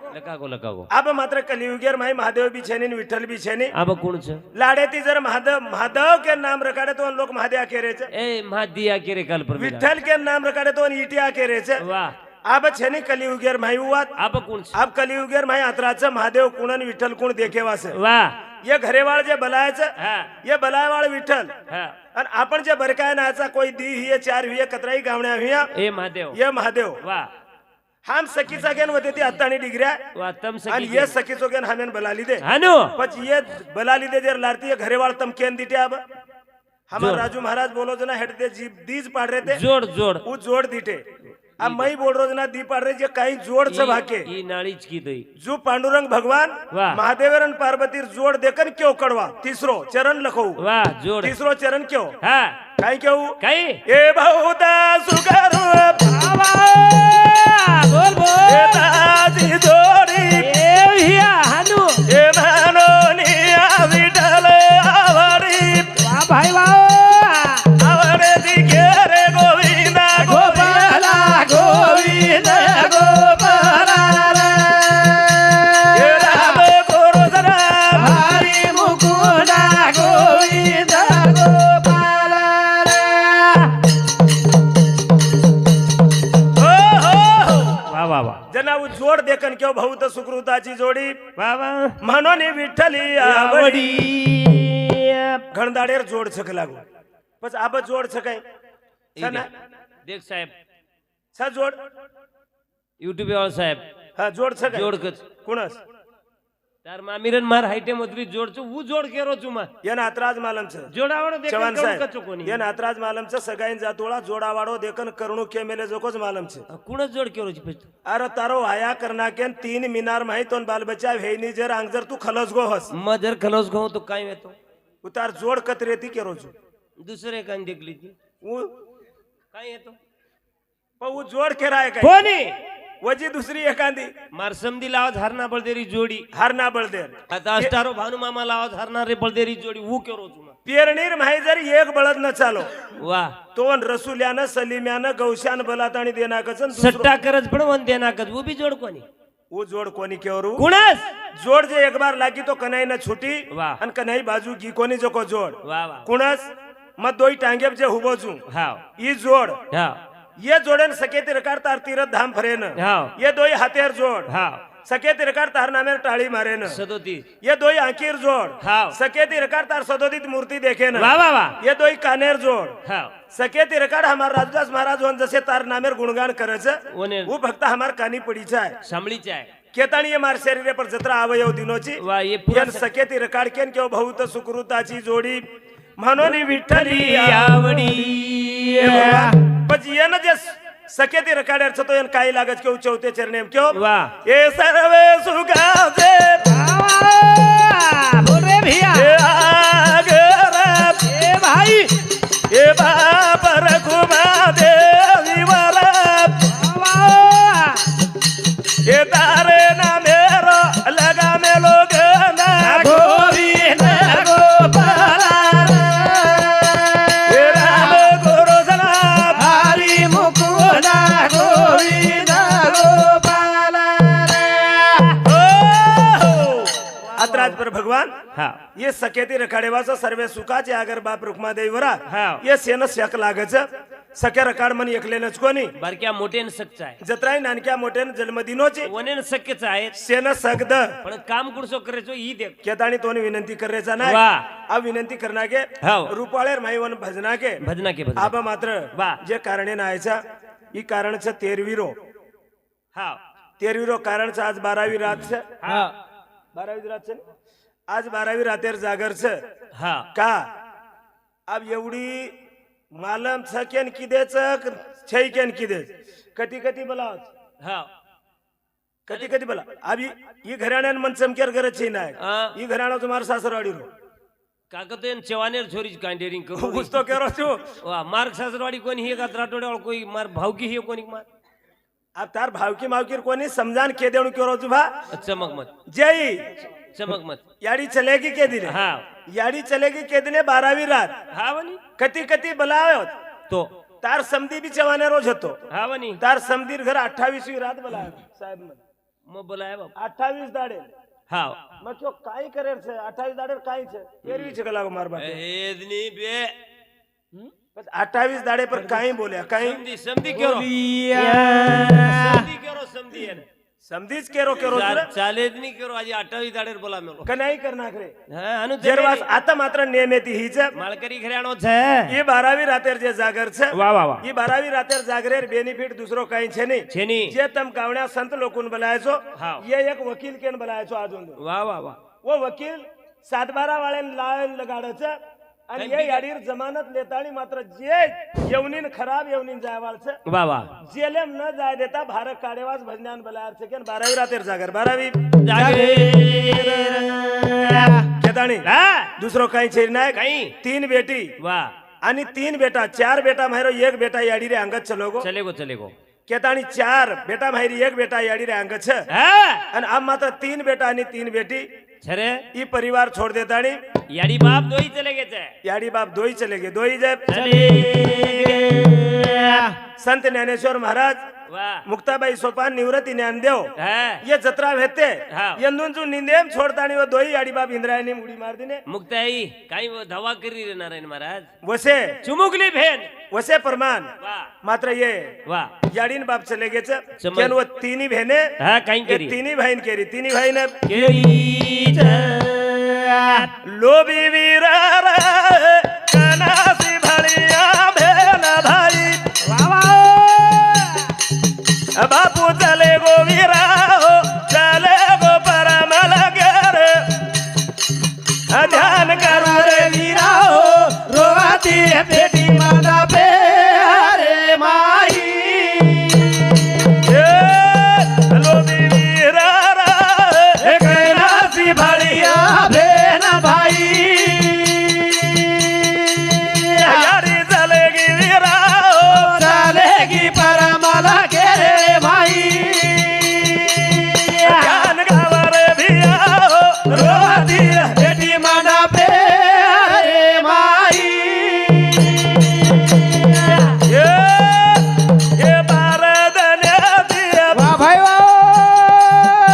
लगागो આબ માત્ર કલિયુગેર માહી મહાદેવ બી છે ને વિઠ્ઠલ બી છે ને अब कोण छ लाडेती जर महादेव के नाम रखाडे तो लोक महादेव के रे ए महादिया के रे काल पर विठ्ठल के नाम रखाडे तो इटिया के रे वाह अब છે ને कलियुगेर माही हुआत अब कोण छ अब कलियुगेर माही अत्राचं महादेव कुण आणि विठ्ठल कुण देखेवास वाह ये घरेवाळ जे बलायचं हाँ ये बलायवाळ विठ्ठल हाँ आणि आपण जे बरकाय नाचा कोई दी हिये चार हिये कतराई गावण्या हिया ए महादेव ये महादेव वाह हम सखीचा गेन होते ती अत्तानी डिग्र्या वाह तम आणि सकी ये सखीचो गेन हमेन बलाली दे अनु पच ये बलाली दे जर लारती ये घरेवाळ तम केन दिटे अब हमार जोड़। राजू महाराज बोलो जना हेड दे जी दीज पाड रे ते जोड जोड वो जोड़ दिटे अब मई बोल रो जना दी पाड रे जे काही जोड़ छ भाके ई नाळीच की दई जो पांडुरंग भगवान वाह। महादेवरन पार्वती जोड़ देकन क्यों कड़वा तीसरो चरण लखो वाह जोड तीसरो चरण क्यों हाँ काही क्यों काही ए बहुता सुगर बोल बोल ए ताजी जोड़ी ए भैया हनु ए मानो निया विठल आवडी वाह भाई वाह आवडे दिखे रे गोविंदा गोपाल गोविंद गोपाल ए राम गुरु सदा हरि मुकुंद गोविंद गोपाल हो हो वाह वाह वाह जना वो जोड़ देखन क्यों बहुत सुकृताची जोडी वाह वाह म्हणून विठ्ठली आवडी आवडी घणदाडेर जोड छक लागू पछ आब जोड छकाय छना देख साहेब छ जोड युट्यूब वाला साहेब हा जोड छकाय जोड कच कुणस तार मामीरन मार हाइटे मधुरी जोड छु वो जोड केरो छु मा या नातराज मालम छ जोडावड देख चव्हाण करू साहेब कचो कोणी या नातराज मालम छ सगाईन जातोळा जोडावाडो देखन करणू के मेले जोकोज मालम छ कुणच जोड केरो छु फस्ट अरे तारो हाया करना केन तीन मीनार माही तोन बाल बच्चा भेईनी जर अंगजर तू खलस गो हस मदर खलोस गो तो काय येतो उतार जोड कतरेती केरो छु दुसरे कान देखली ती उ काय येतो प उ जोड केराय काय कोणी वजी दुसरी एखादी मार समधी लावत हरणा बळदेरी जोडी हार ना बळदेर आता अष्टारो भानु मामा लावत हरणा रे बळदेरी जोडी वो केरो छु मा पेरणीर माही जर एक बळद न चालो वाह तोन रसुल्यानं सलीम्यानं गौशान बलाताणी देना कचन सट्टा करज पण वन देना कच वो भी जोड कोणी वो जोड कोणी केवरू कुणास जोड जे एक बार लागी तो कन्हई न छुटी वाह. आणि कन्हई बाजू गी कोणी जो को जोड वा वा कुणस मग दोई टांगे जे हुबोजू हाव ई जोड हाव ये जोडन सके तिरकार तार तीरथ धाम फरेन हाव ये दोई हातेर जोड हाव सके तिरकार तार नामेर टाळी मारेन 37 ये दोई आंकीर जोड हाव. सके तिरकार तार सदोदित मूर्ती देखेन वा वा वा ये दोई कानेर जोड हाव सके तिरकार हमार राजदास महाराज होन जसे तार नामेर गुणगान करच ओने वो भक्त हमार कानी पडीचा है सांभळीचे आहे केताणी ये मार शरीरे पर जत्रा अवयव दिनोची वा ये पुरा यन सके तिरकार केन केव बहुत सुकृताची जोडी म्हणून विठ्ठली आवडी पण येन जे सके ती रकाड्यार तो येन काही लागत केव चौथे चरणे केव वा हे सर्वे सुखाचे बोल रे भैया हे आगर ए भाई हे बाप रघुमा देवी वर हे तारे ना मेरो लगा में लोग ना गोविंद गोपाल हे राम गुरु सलाम हरि मुकुंद गोविंद गोपाल अतराज पर भगवान हा ये सकेती रखाडेवाचा सर्वे सुखाचे आगर बाप रुक्मा देवीवरा हाव. ये सेन शक लागच सख्या रकाड म्हण एकलेनच कोणी बारक्या मोठ्यानं सक्च आहे जत्राई नानक्या मोठ्यान जन्मदिनोची वनेन शक्यच आहे सेन सगद पण काम कुणसो करायचो ही देख केताणी तोन विनंती करायचा नाही वा आ विनंती करनागे हाव. रुपाळेर माईवन भजनागे भजना के भजना आबा मात्र वा. जे कारणे नायचा ई कारणच तेरवीरो हा तेरवीरो कारणच आज 12वी रात छे हा 12वी रात छे आज 12वी रातेर जागर छे हा का अब एवढी मालम छकेन किदेच छैकेन किदेच कधी कधी बोला हा कधी कधी बोला अब ही घराण्यान मन चमकेर गरज छै नाही हा. ही घराणा तुम्हार सासरवाडी रो काकतेन चवानेर छोरीच कांडेरिंग करू कुछ तो करो छु वा मार्ग सासरवाडी कोणी हे का राठोड्यावर कोई मार भावकी हे कोणी मार अब तार भावकी मावकीर कोणी समजान के देणू करो छु भा चमक मत जय चमक मत याडी चलेगी के दिने हा याडी चलेगी के दिने 12वी रात हा वनी कती कती बोलाव तो तार समधी बी चवाने रोज होतो हा वनी तार समधीर घर 28वी रात बोलाव साहेब मग बोलाय बाप 28 दाडे हा मग क्यों काई करेर छे 28 दाडे काई छे एरवी छे कलागो मार बाटे हेदनी बे बस 28 दाडे पर काई बोल्या काई समधी समधी केरो समधी केरो समधी है समधीच केरो केरो चालेत नाही केरो आज 28 दाडेर बोला मेलो कनाई करना करे हा अनु जेरवास आता मात्र नियमेती हीच माळकरी घराणो छे ये 12वी रातेर जे जागर छे वा वा वा ये 12वी रातेर जागरेर बेनिफिट दूसरो काई छे नहीं छेनी जे तम गावण्या संत लोकून बोलायचो हाव. ये एक वकील केन बोलायचो अजून वा वा वा वो वकील 7-12 वाळेन लावून लगाडच आणि ये याडीर जमानत लेताणी मात्र जे येवनीन खराब येवनीन जायवाळच वा वा जेलेम न जाय देता भारत काडेवास भजनान बलायर छे केन 12वी रातेर जागर 12वी केदाणी हा दुसरो काही छे नाही काही 3 बेटी वा आणि 3 बेटा 4 बेटा मायरो एक बेटा याडी रे अंगत चलोगो चलेगो केताणी 4 बेटा मायरी एक बेटा याडी रे अंगत छ हा आणि आम मात्र 3 बेटा आणि 3 बेटी छरे ई परिवार छोड़ देताणी याडी बाप दोई चले गए थे याडी बाप दोई चले गए दोई जब संत ज्ञानेश्वर महाराज वा मुक्ताबाई सोपान निवृत्ती ज्ञानदेव हा ये जत्रा भेटते हा. यंदून निंदेम छोडतानी व दोई याडी बाप इंद्रायणी उडी मार दिने मुक्ताई काही धावा करी रे नारायण महाराज वसे चुमुकली भेन वसे परमान वा मात्र ये वा याडीन बाप चले गेच समज. केन व तिनी भेने हा काही ये करी तिनी भाईन केरी तिनी भाईन केरी लोभी वीरार कनासी भलिया भेन भाई बापू चले गो वीरा हो चले गो परमल गर ध्यान करू रे वीरा हो रोवाती है बेटी माता पे अरे माई लोभी वीरार कैलासी भड़िया भेन भाई यारी चलेगी वीरा हो चलेगी परमल के रे भाई ध्यान गावर भिया हो रोवाती है बेटी माता पे अरे माई ये भारत ने दिया वाह भाई वाह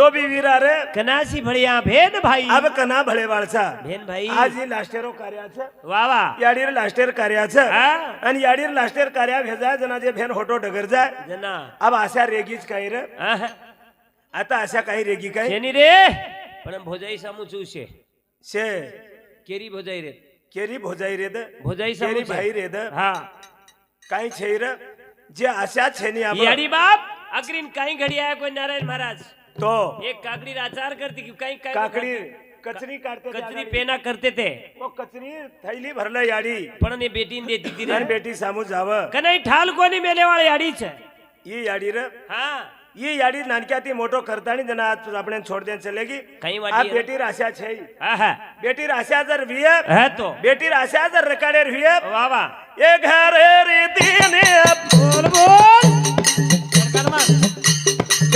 तो भी वीरा रे कनासी भड़िया भेन भाई अब कना भळे वाळचा भेन भाई आज ही लास्टेरो कार्याचं वा वा याडीर लास्टेर कार्याचं हा आणि याडीर लास्टेर कार्या भेजा जनाजे भेन होटो डगर जाय जना अब अशा रेगीच काही रे आहा. आता अशा काही रेगी काही शेनी रे पण भोजाई सामू चूशे शे केरी भोजाई रे केरी भोजाई रेद भोजाई केरी सामू भाई रेद हा काही छैर जे अशा छेनी आपण याडी बाप अग्रीन काही घडी आहे कोई नारायण महाराज तो एक काकडी आचार करते की काही काही काकडी कचरी काढते त्या कचरी गाडी. पेना करते ते वो कचरी थैली भरलं याडी पण ने बेटीन देती ती आणि रे बेटी सामू जावं कनाई ठाल कोणी मेलेवाळ याडीच ही याडी रे हा ये याडी नानक्या ती मोटो करतानी जना आज आपण छोड़ देन चलेगी काही आ वाटी बेटी राशा छै आहा बेटी राशा जर विये है तो बेटी राशा जर रकाडेर विये वा वा ए घर रीतीने बोल बोल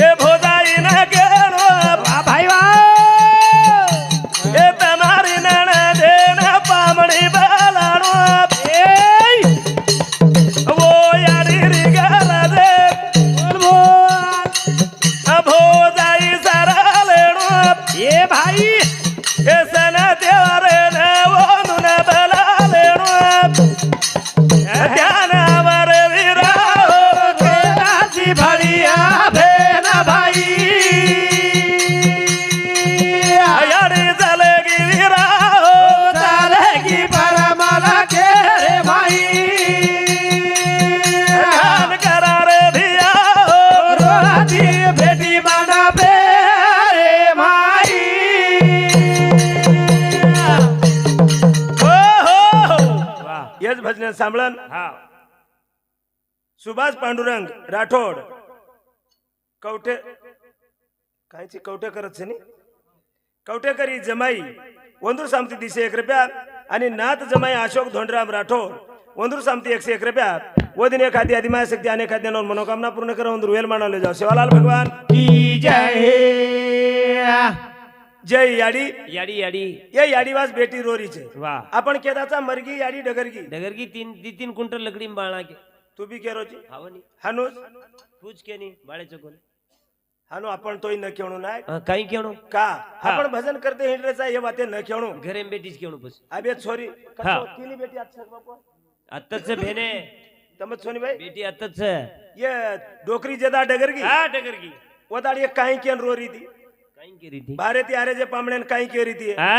ए भोजाई न गेलो वा भाई वा ए तमारी नण देन पामणी बालाणो ए वो याडी री गला दे बोल बोल भोजाई सारा लेणो ए भाई ए सन देवारे न वो न बला लेणो ध्यानावर विराओ कनासी भड़िया भेन भाई याडी चलेगी विराओ चालेगी परमला के रे भाई ध्यान करारे धियाओ रोती बेटी माना पे रे माई हो वा हेच भजन सांभळन हा सुभाष पांडुरंग राठोड कवठे कायची कवटेकरच नी कवटेकरी जमाई वंदूर सामती 101 रुपया आणि नाथ जमाई अशोक धोंडराम राठोड वंदूर सामती 101 रुपया वो दिन एखादी आदिमाय शक्ती अनेक खाद्यावर मनोकामना पूर्ण करा वंदूर वेल मानवले जाओ सेवालाल भगवान की जय जय याडी याडी याडी ये याडीवास बेटी रोरीचे वा आपण केदाचा मरगी याडी डगरगी डगर की तीन कुंटल लकड़ी में बाणा के तू बी केरोची हावनी हानूस पूछ के नहीं बाळे चकोले हानू आपण तोय न खेळू नाय काही केणो का हा. आपण भजन करते हिंडरेचा हे वाते न खेळू घरे में बेटीच केणो पस अबे छोरी हा. तिनी बेटी आता बापा आत्ताच भेने तमत सोनी भाई बेटी आत्ताच ये डोकरी जेदा डगरगी हा डगर की वदाड ये काही केन रोरी ती काही केरी थी भारती आरे जे पामणेन काही केरी ती हा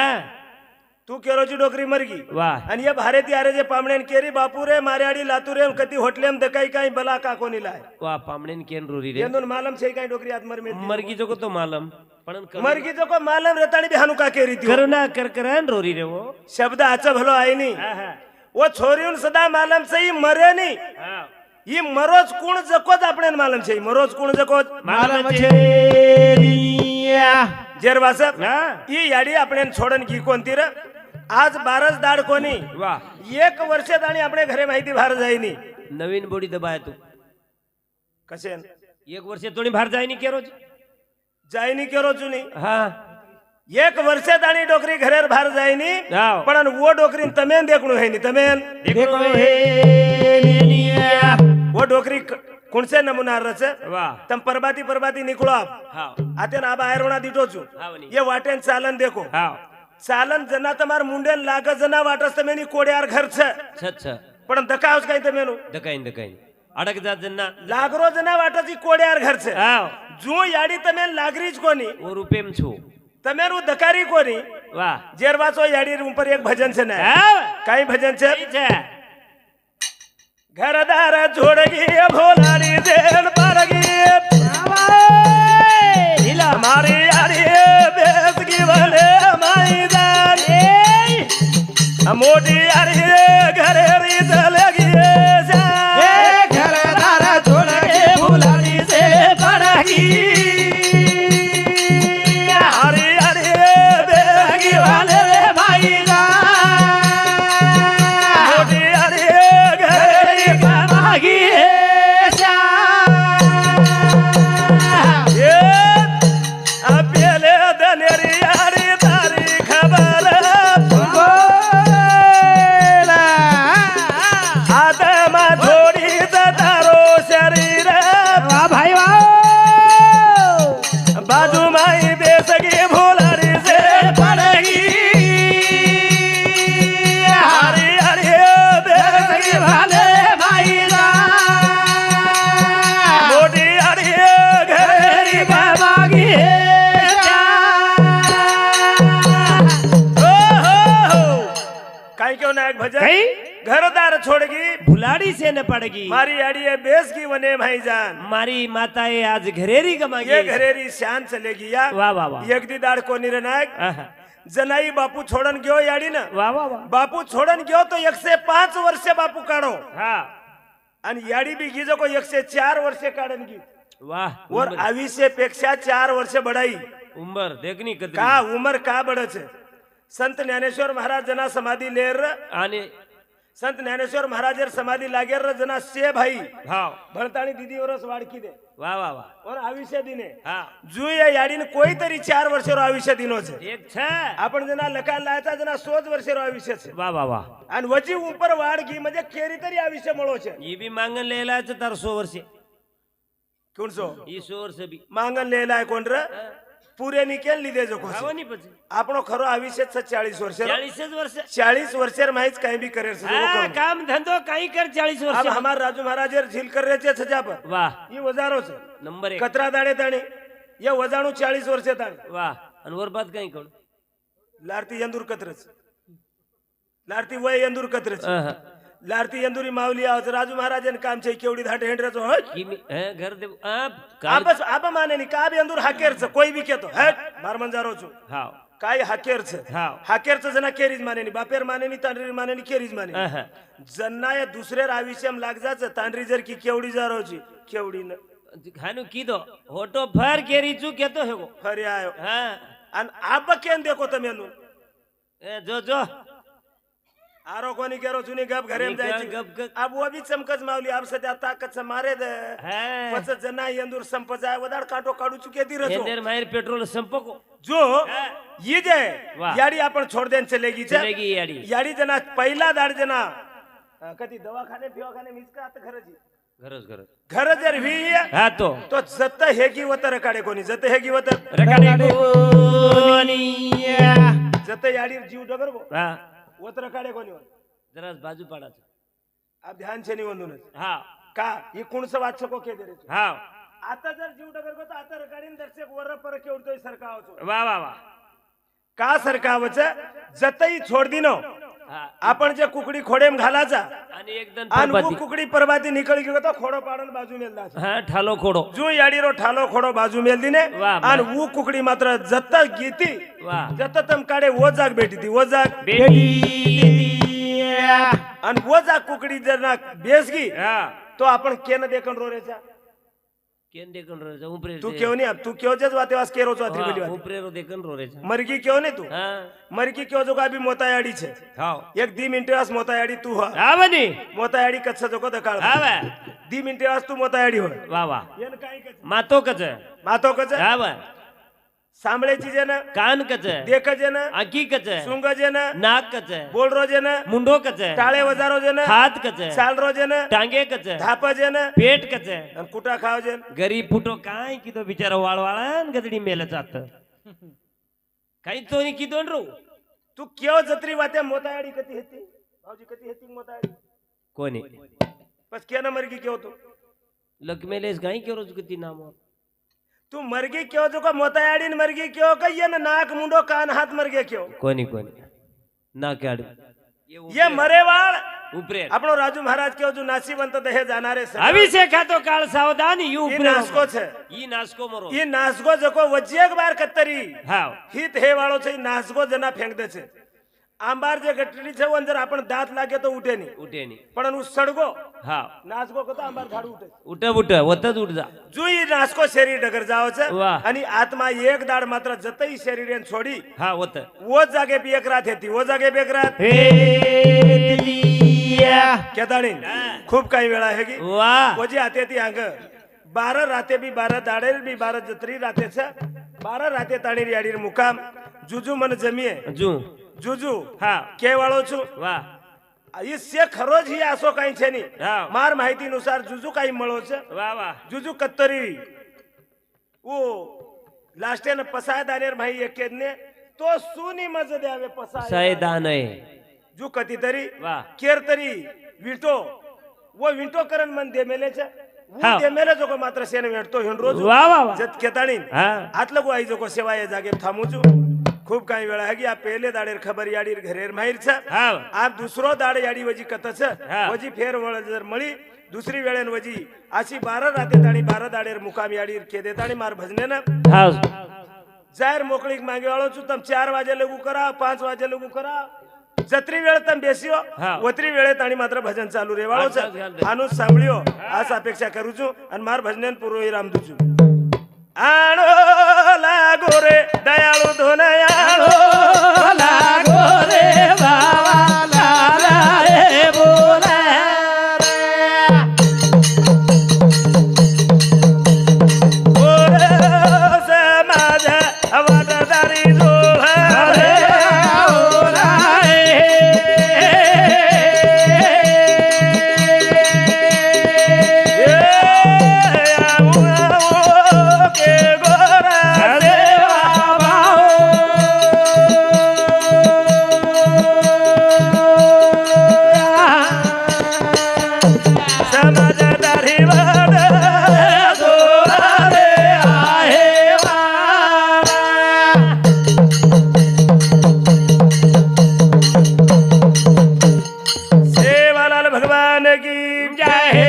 तू केरोची डोकरी मरगी वाह आणि ये भारती आरे जे पामणेन केरी बापू रे मार्याडी लातूरे कती होटलेम दकाई काही बला का कोणी लाय वाह पामणेन केन रोरी रे येंदून मालम छे काही डोकरी आत मर मरगी जो को तो मालम पण मरगी जो को मालम रेताणी बी हानू का केरी ती करुणा कर करन रोरी रे वो शब्द आचा भलो आहे नी हा हा वो छोरीउन सदा मालम सही मरे नी हा ही मरोज कोण जकोच आपण मालम छे मरोज कोण जकोच मालम छेरिया जेर वासप हा ही याडी आपण छोडन की कोणती र आज बारस दाड कोणी वाह 1 वर्षात आणि आपल्या घरे माहिती बाहेर जाईनी नवीन बोडी दबाय तू कसे 1 वर्ष तोणी बाहेर जायनी के रोज जाईनी केरो चुनी हा 1 वर्षात आणि डोकरी घरेर बाहेर जाईनी हाव. पण वो डोकरी तमेन देखणू है नी तमेन देखो हे लिनिया वो डोकरी कोणसे नमुना रच वाह तम परबाती निकलो आप हा आते ना आबा आयरवणा दिटो छु हावनी ये वाटेन चालन देखो हा चालन जना तमार मुंडेन लाग जना वाटस तमेनी कोड्यार घर छ छछ पण दकावस काही तमेनु दकाइन अडक जात जन्ना लागरो जना वाटसी कोड्यार घर छ हाव जो याडी तमेन लागरीच कोनी वो रुपेम छु तमेन वो दकारी कोनी वाह जेरवाचो याडी ऊपर एक भजन छे ना हाव काही भजन छे छे घरदार छोड़गी भोलारी देन पारगी ढीला हमारी यारी बेस की भले माई जान मोटी यारी घरे री चलेगी घरदार छोड़ के फुलारी से पड़गी हमारी यारी बेस की वाले रे भाई मोटी यारी घरे री मागी ये अपेले दनेरी यारी तारी खबर छोड़गी भुलाड़ी से न पड़गी मारी याड़ी बेस की वने भाई जान मारी माताए आज घरेरी कमागी ये घरेरी शान चलेगी या वाह वाह वाह एक दी दाड कोणी रे नायक आहा. जनाई बापू छोडन गयो याडी ना वाह वाह वाह बापू छोडन गयो तो 105 वर्ष बापू काढो हा आणि याडी बी गीजो को 104 वर्ष काढन गी वाह और आयुष्य पेक्षा 4 वर्ष बढाई उंबर देखनी कदरी का उमर का बढच संत ज्ञानेश्वर महाराज जना समाधी लेर आणि संत ज्ञानेश्वर महाराज समाधी लागेर जना से भाई हाव भळताणी दीदी वरस वाडकी दे वाह वाह वाह और आयुष्य दिने हा जू या याडीने कोई तरी 4 वर्ष रो आयुष्य दिनो छे एक छ आपण जना लकान लायचा जना 16 वर्ष रो आयुष्य छे वाह वाह वाह आणि वजी ऊपर वाडगी म्हणजे केरी तरी आयुष्य मळो छे ये भी मांगन लेला छ तार 100 वर्ष कोण सो ये 100 वर्ष भी मांगन लेलाय कोण रे पुरे निकेल लिदे जो कोस आवनी પછી આપણો ખરો આયુષ્ય 40 વર્ષ 40 વર્ષ 40 વર્ષ माहित काही बी करेल से હા કામ ધંધો કાઈ કર 40 अब વર્ષ हमार राजू महाराज झील कर रहे छे छजा पर વાહ ये वजारो छे નંબર 1 कतरा दाडे ताणी ये वजाणू 40 वर्ष ताणी વાહ અને वर बात કાઈ કોણ लारती यंदूर कत्रच लारती वय यंदूर कत्रच लारती यंदुरी मावली आज राजू महाराजन काम छे केवडी धाट हेंडराचो हट किमी घर दे आप आपस आप माने नी का बी यंदूर हाकेरच कोई बी केतो हट मार मंजारो छु हाव काय हाकेरच हाव हाकेरच जना केरीज माने नी बापेर माने नी तांडरी माने नी केरीज माने आहा. जन्ना या दुसरे आयुष्यम लाग जाच तांडरी जर की केवडी जारोची केवडी न खानु कीधो होटो फर केरी चू केतो हेगो फरी आयो हा अन आप केन देखो तमेनु ए जो जो आरो कोनी केरो चुनी गप घरे में जायची गप गप अब वो भी चमकज मावली आप सध्या ताकत से मारे दे हा पच जना यंदूर संप जाय वदाड काटो काढू चुके दी रचो हेंदेर माहेर पेट्रोल संपको जो ये जे वाह. याडी आपण छोड़ देन चलेगी छे चलेगी याडी याडी जना पहिला दाड जना कधी दवाखाने फिवाखाने मिसका आता खरजी घरच घरच घर जर वी हा तो तो जत हेगी वतर काढे कोणी जत हेगी वतर रकाडे कोनिया जत याडी जीव डगर गो हा वतर काढे कोणी जरा बाजू पाडाचं अब ध्यान छे निवंदूनच हा का ही कुणस वाचको के दे रे हा आता जर जीव डगर गो तर आता रकाडीन दर्शक वर पर केवडतोय सरकावचो वाह वाह वाह का सरकावच जतई छोड दिनो हा आपण जे कुकडी खोडेम घालाचा आणि एकदम आणि वो परबाती कुकडी परबाती निकळ गेलो तो खोडो पाडन बाजू मेलदा हा ठालो खोडो जो याडीरो ठालो खोडो बाजू मेल दिने वाह, आणि वो कुकडी मात्र जत्ता गीती वाह जत्ता तम काडे वो जाग भेटी ती वो जाग बेटी आणि वो जाग कुकडी जर ना बेसगी हा तो आपण केन देखन रोरेचा केन देखन रोरेचा उपरे तू क्यों नहीं अब तू क्यों जज वाते वास केरो चौधरी बोली वाते उपरे रो देखन रोरेचा मरगी क्यों नहीं तू हा मरगी क्यों जो का भी मोतायाडी छे हाव एक दी मिनिटे वास मोतायाडी तू हा आवनी मोतायाडी कच्छ जो को दकाळ आवा दी मिनिटे वास तू मोतायाडी हो वाह वाह येन काय कच मातो कच मातो कच आवा सांभळेची जन कान कच देख जन आखी कच सुंग जन नाक कच बोल रो जन मुंडो कच टाळे वजारो जन हात कच साल रो जन टांगे कच धाप जन पेट कच आणि कुटा खाव जन गरीब फुटो काय कितो बिचारा वाळवाळा गदडी मेल जात काही तो नी कितो रो तू क्यों जत्री वाते मोतायाडी कती हेती भाऊजी कती हेती मोतायाडी कोणी बस क्या न मरगी क्यों तू लकमेलेस काही केरो किती नाम तू मरगी क्यों जो का मोतायाडी न मरगी क्यों का ये न नाक मुंडो कान हाथ मरगे क्यों कोणी कोणी ना काढ ये मरेवाळ उपरे આપણો રાજુ મહારાજ કેવો જો નાસીવંત દહે જાનારે છે અભિષેકાતો કાળ સાવધાન યુ ઈ ઉપરે નાસકો છે ઈ નાસકો મરો ઈ નાસગો જકો વજ્જે એક બાર કતરી હાવ હિત હે વાળો છે ઈ નાસગો જના ફેંક દે છે આંબાર જે ગટડી છે वो अंदर आपण दांत लागे तो उठे नहीं उठे नी पण उ सडगो हाव नासगो कतो आंबार झाड उठे उठ उठ वतच उठ जा जो ઈ નાસકો શરીર ડગર જાવ છે વાહ. અને આત્મા એક દાડ માત્ર જતઈ શરીર ને છોડી हा वत वो जागे पे एक रात हेती वो जागे पे एक रात हे दिया केदाणी खूप काही वेळा आहे की वाह वजी आते ती अंग 12 राते बी 12 दाडे बी 12 जत्री राते छ 12 राते ताणी याडीर मुकाम जुजू मन जमीए जू जुजू हा के वाळो छु वाह इससे खरोज ही आसो काही छे नी हा मार माहिती नुसार जुजू काही मळो छ वाह वाह जुजू कत्तरी ओ लास्टे न पसाय दानेर भाई एकेद ने तो सुनी मज द्यावे पसाय सैदान आहे जू कती तरी वाह केर तरी विटो वो विटो करन मन दे मेले छ हा. वो दे मेले जो को मात्र सेने वेटतो हिंड रोज वाह वाह वाह जत केताणी हा आतलं गो आई जो को सेवा ये जागे थामूचू खूब काही वेळा है कि आप पहले दाड़ेर खबर याडीर घरेर माहिर छ हाव आप दुसरो दाड़ याडी वजी कतच हा. वजी फेर वळ जर मळी दुसरी वेळेन वजी अशी 12 राते ताणी 12 दाड़ेर मुकाम याडीर केदे ताणी मार भजने ना हाव जाहीर मोकळीक मागे वाळो छु तम 4 वाजे लगू करा 5 वाजे लगू करा जत्री वेळ तम बेसियो हा. वत्री वेळेत आणि मात्र भजन चालू रे वाळो अच्छा, ध्यान दे. आनु सांभळ्यो आस अपेक्षा करू छु आणि मार भजनेन पूर्व राम दुजू आणो लागो रे दयाळू धोनयाळो लागो रे बाबा लाला हे बोला समाज अवतारी जो रे बोला सेवालाल भगवान की जय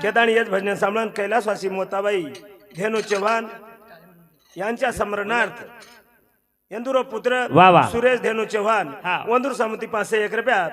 केदाणी हेच भजन सांभाळून कैलासवासी मोताबाई धेनू चव्हाण यांच्या स्मरणार्थ इंदुरो पुत्र वा वा. सुरेश धेनू चव्हाण हा. वंदूर समिती 501 रुपया